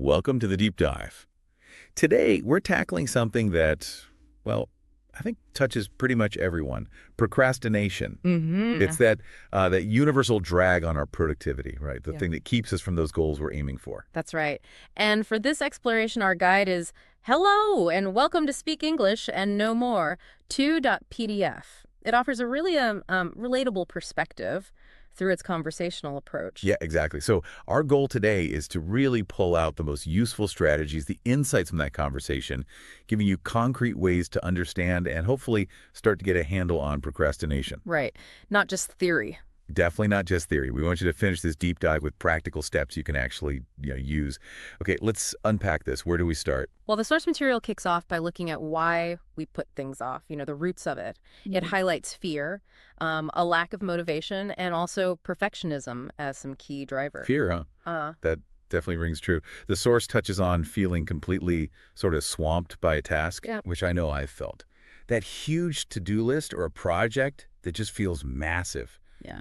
Welcome to the Deep Dive. Today, we're tackling something that, well, I think touches pretty much everyone. Procrastination. Mm-hmm. It's that universal drag on our productivity, right? The Yeah. thing that keeps us from those goals we're aiming for. That's right. And for this exploration, our guide is hello and welcome to Speak English and No More 2.pdf. It offers a really relatable perspective through its conversational approach. Yeah, exactly. So our goal today is to really pull out the most useful strategies, the insights from that conversation, giving you concrete ways to understand and hopefully start to get a handle on procrastination. Right. Not just theory. Definitely not just theory. We want you to finish this deep dive with practical steps you can actually use. Okay, let's unpack this. Where do we start? Well, the source material kicks off by looking at why we put things off, the roots of it. It highlights fear, a lack of motivation, and also perfectionism as some key drivers. Fear, huh? Uh, That definitely rings true. The source touches on feeling completely sort of swamped by a task, Yeah. which I know I've felt. That huge to-do list or a project that just feels massive. yeah.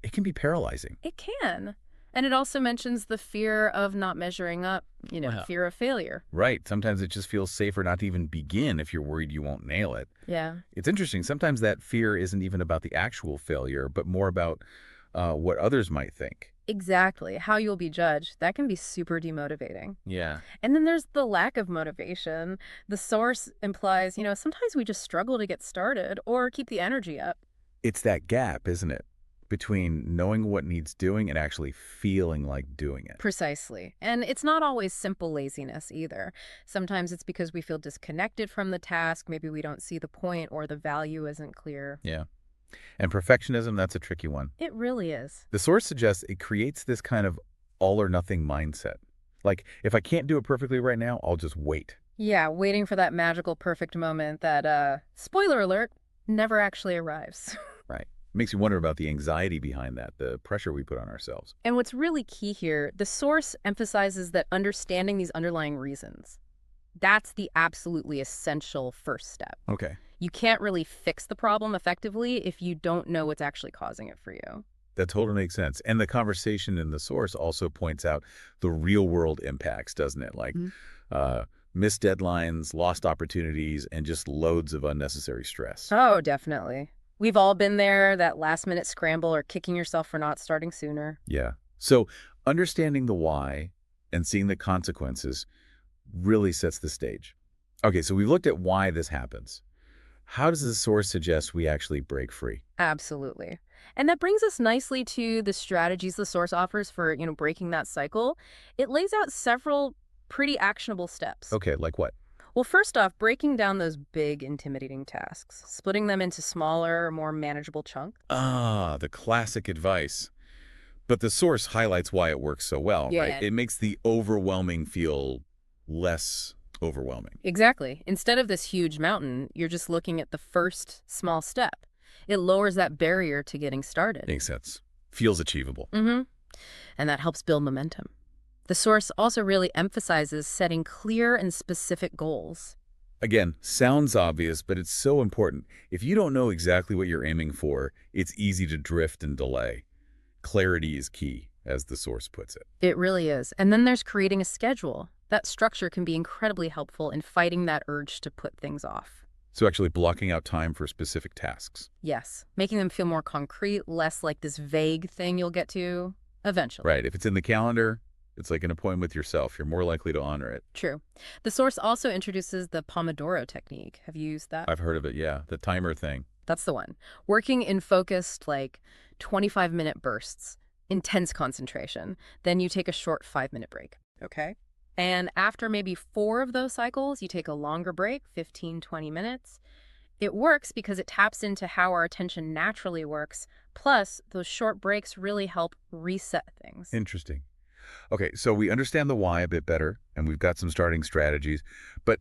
It can be paralyzing. It can. And it also mentions the fear of not measuring up, Wow. fear of failure. Right. Sometimes it just feels safer not to even begin if you're worried you won't nail it. Yeah. It's interesting. Sometimes that fear isn't even about the actual failure, but more about what others might think. Exactly. How you'll be judged. That can be super demotivating. Yeah. And then there's the lack of motivation. The source implies, sometimes we just struggle to get started or keep the energy up. It's that gap, isn't it? Between knowing what needs doing and actually feeling like doing it. Precisely. And it's not always simple laziness either. Sometimes it's because we feel disconnected from the task. Maybe we don't see the point or the value isn't clear. Yeah. And perfectionism, that's a tricky one. It really is. The source suggests it creates this kind of all or nothing mindset. Like, if I can't do it perfectly right now, I'll just wait. Yeah, waiting for that magical perfect moment that, spoiler alert, never actually arrives. Right. Makes you wonder about the anxiety behind that, the pressure we put on ourselves. And what's really key here, the source emphasizes that understanding these underlying reasons, that's the absolutely essential first step. Okay. You can't really fix the problem effectively if you don't know what's actually causing it for you. That totally makes sense. And the conversation in the source also points out the real world impacts, doesn't it? Like missed deadlines, lost opportunities, and just loads of unnecessary stress. Oh, definitely. We've all been there, that last minute scramble or kicking yourself for not starting sooner. Yeah. So understanding the why and seeing the consequences really sets the stage. Okay, so we've looked at why this happens. How does the source suggest we actually break free? Absolutely. And that brings us nicely to the strategies the source offers for, breaking that cycle. It lays out several pretty actionable steps. Okay, like what? Well, first off, breaking down those big, intimidating tasks, splitting them into smaller, more manageable chunks. Ah, the classic advice. But the source highlights why it works so well, Yeah. right? It makes the overwhelming feel less overwhelming. Exactly. Instead of this huge mountain, you're just looking at the first small step. It lowers that barrier to getting started. Makes sense. Feels achievable. Mm-hmm. And that helps build momentum. The source also really emphasizes setting clear and specific goals. Again, sounds obvious, but it's so important. If you don't know exactly what you're aiming for, it's easy to drift and delay. Clarity is key, as the source puts it. It really is. And then there's creating a schedule. That structure can be incredibly helpful in fighting that urge to put things off. So actually blocking out time for specific tasks. Yes, making them feel more concrete, less like this vague thing you'll get to eventually. Right. If it's in the calendar, it's like an appointment with yourself. You're more likely to honor it. True. The source also introduces the Pomodoro technique. Have you used that? I've heard of it, yeah. The timer thing. That's the one. Working in focused, 25-minute bursts, intense concentration. Then you take a short 5-minute break. Okay? And after maybe 4 of those cycles, you take a longer break, 15, 20 minutes. It works because it taps into how our attention naturally works. Plus, those short breaks really help reset things. Interesting. Okay, so we understand the why a bit better, and we've got some starting strategies. But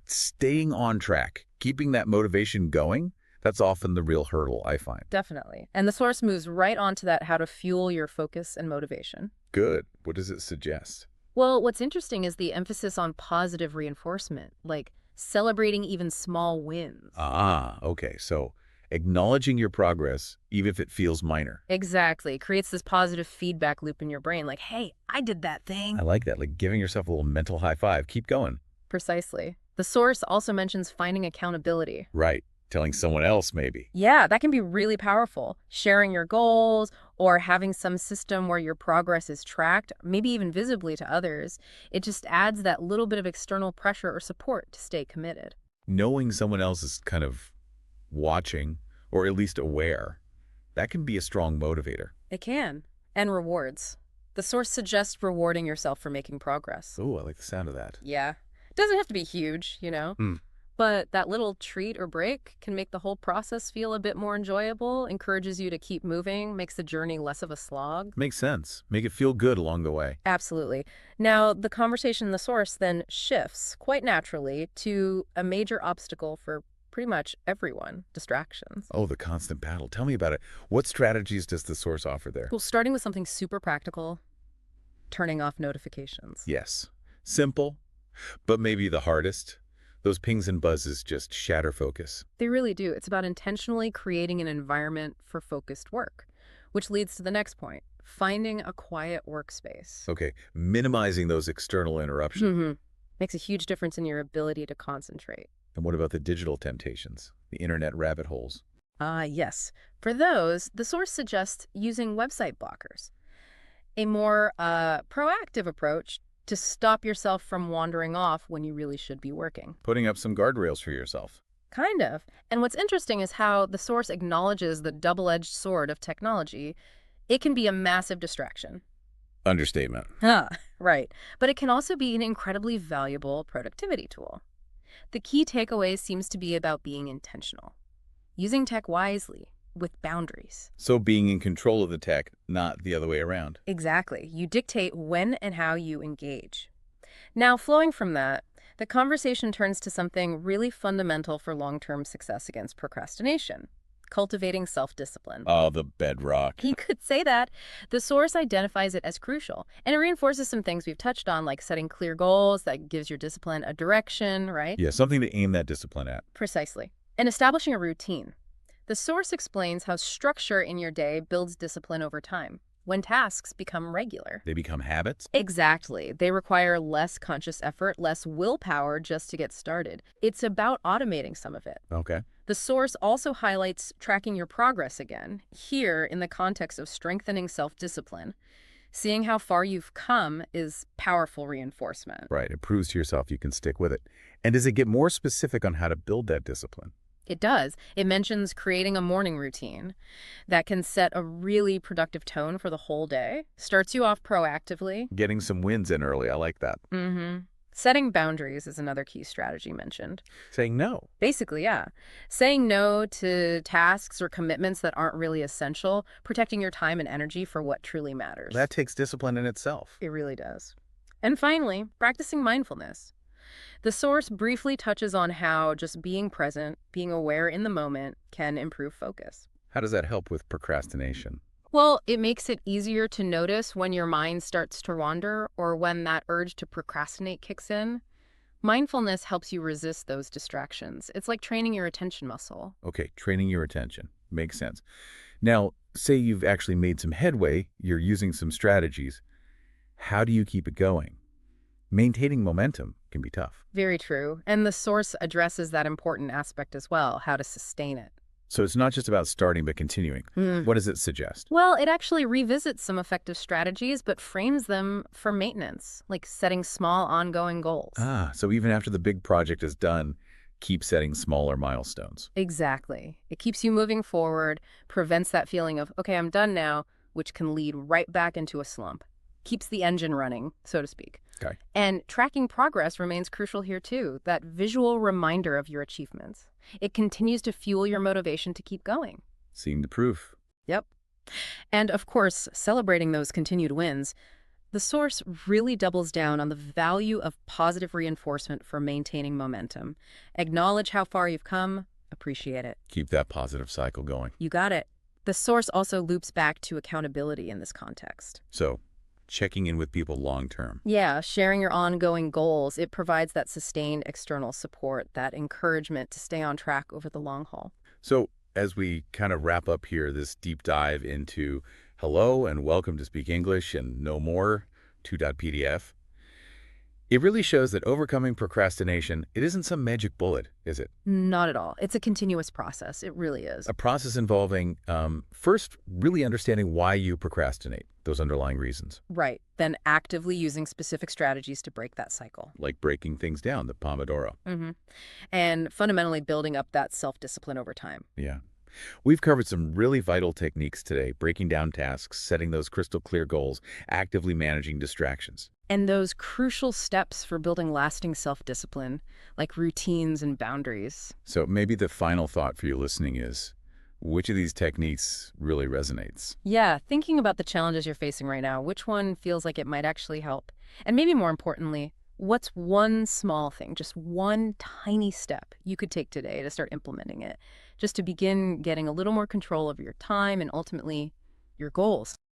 staying on track, keeping that motivation going, that's often the real hurdle, I find. Definitely. And the source moves right onto that, how to fuel your focus and motivation. Good. What does it suggest? Well, what's interesting is the emphasis on positive reinforcement, like celebrating even small wins. Ah, okay. So Acknowledging your progress, even if it feels minor. Exactly. Creates this positive feedback loop in your brain like, hey, I did that thing. I like that, like giving yourself a little mental high five. Keep going. Precisely. The source also mentions finding accountability. Right. Telling someone else, maybe. Yeah, that can be really powerful. Sharing your goals or having some system where your progress is tracked, maybe even visibly to others, it just adds that little bit of external pressure or support to stay committed. Knowing someone else is kind of watching, or at least aware, that can be a strong motivator. It can. And rewards. The source suggests rewarding yourself for making progress. Oh, I like the sound of that. Yeah. It doesn't have to be huge, you know? Hmm. But that little treat or break can make the whole process feel a bit more enjoyable, encourages you to keep moving, makes the journey less of a slog. Makes sense. Make it feel good along the way. Absolutely. Now, the conversation in the source then shifts quite naturally to a major obstacle for pretty much everyone, distractions. Oh, the constant battle. Tell me about it. What strategies does the source offer there? Well, starting with something super practical, turning off notifications. Yes. Simple, but maybe the hardest. Those pings and buzzes just shatter focus. They really do. It's about intentionally creating an environment for focused work, which leads to the next point, finding a quiet workspace. Okay, minimizing those external interruptions. Makes a huge difference in your ability to concentrate. And what about the digital temptations, the internet rabbit holes? Yes. For those, the source suggests using website blockers, a more proactive approach to stop yourself from wandering off when you really should be working. Putting up some guardrails for yourself. Kind of. And what's interesting is how the source acknowledges the double-edged sword of technology. It can be a massive distraction. Understatement. Right. But it can also be an incredibly valuable productivity tool. The key takeaway seems to be about being intentional, using tech wisely, with boundaries. So being in control of the tech, not the other way around. Exactly. You dictate when and how you engage. Now, flowing from that, the conversation turns to something really fundamental for long-term success against procrastination, cultivating self-discipline. Oh, the bedrock. You could say that. The source identifies it as crucial, and it reinforces some things we've touched on, like setting clear goals that gives your discipline a direction, right? Yeah, something to aim that discipline at. Precisely. And establishing a routine. The source explains how structure in your day builds discipline over time, when tasks become regular. They become habits? Exactly. They require less conscious effort, less willpower just to get started. It's about automating some of it. Okay. The source also highlights tracking your progress again, here in the context of strengthening self-discipline. Seeing how far you've come is powerful reinforcement. Right. It proves to yourself you can stick with it. And does it get more specific on how to build that discipline? It does. It mentions creating a morning routine that can set a really productive tone for the whole day. Starts you off proactively. Getting some wins in early. I like that. Setting boundaries is another key strategy mentioned. Saying no. Basically, yeah. Saying no to tasks or commitments that aren't really essential, protecting your time and energy for what truly matters. That takes discipline in itself. It really does. And finally, practicing mindfulness. The source briefly touches on how just being present, being aware in the moment, can improve focus. How does that help with procrastination? Well, it makes it easier to notice when your mind starts to wander or when that urge to procrastinate kicks in. Mindfulness helps you resist those distractions. It's like training your attention muscle. Okay, training your attention. Makes sense. Now, say you've actually made some headway, you're using some strategies. How do you keep it going? Maintaining momentum can be tough. Very true. And the source addresses that important aspect as well, how to sustain it. So it's not just about starting, but continuing. What does it suggest? Well, it actually revisits some effective strategies, but frames them for maintenance, like setting small ongoing goals. So even after the big project is done, keep setting smaller milestones. Exactly. It keeps you moving forward, prevents that feeling of, okay, I'm done now, which can lead right back into a slump. Keeps the engine running, so to speak. Okay. And tracking progress remains crucial here too, that visual reminder of your achievements. It continues to fuel your motivation to keep going. Seeing the proof. Yep. And of course, celebrating those continued wins, the source really doubles down on the value of positive reinforcement for maintaining momentum. Acknowledge how far you've come, appreciate it. Keep that positive cycle going. You got it. The source also loops back to accountability in this context. So, checking in with people long term. Yeah, sharing your ongoing goals, it provides that sustained external support, that encouragement to stay on track over the long haul. So, as we kind of wrap up here, this deep dive into hello and welcome to Speak English and no more 2.pdf, it really shows that overcoming procrastination, it isn't some magic bullet, is it? Not at all. It's a continuous process. It really is. A process involving, first, really understanding why you procrastinate, those underlying reasons, Right. Then actively using specific strategies to break that cycle. like breaking things down, the Pomodoro. hmm And fundamentally building up that self-discipline over time. Yeah. We've covered some really vital techniques today, breaking down tasks, setting those crystal clear goals, actively managing distractions. And those crucial steps for building lasting self-discipline, like routines and boundaries. So maybe the final thought for you listening is, which of these techniques really resonates? Yeah, thinking about the challenges you're facing right now, which one feels like it might actually help? And maybe more importantly, what's one small thing, just one tiny step you could take today to start implementing it, just to begin getting a little more control over your time and ultimately your goals?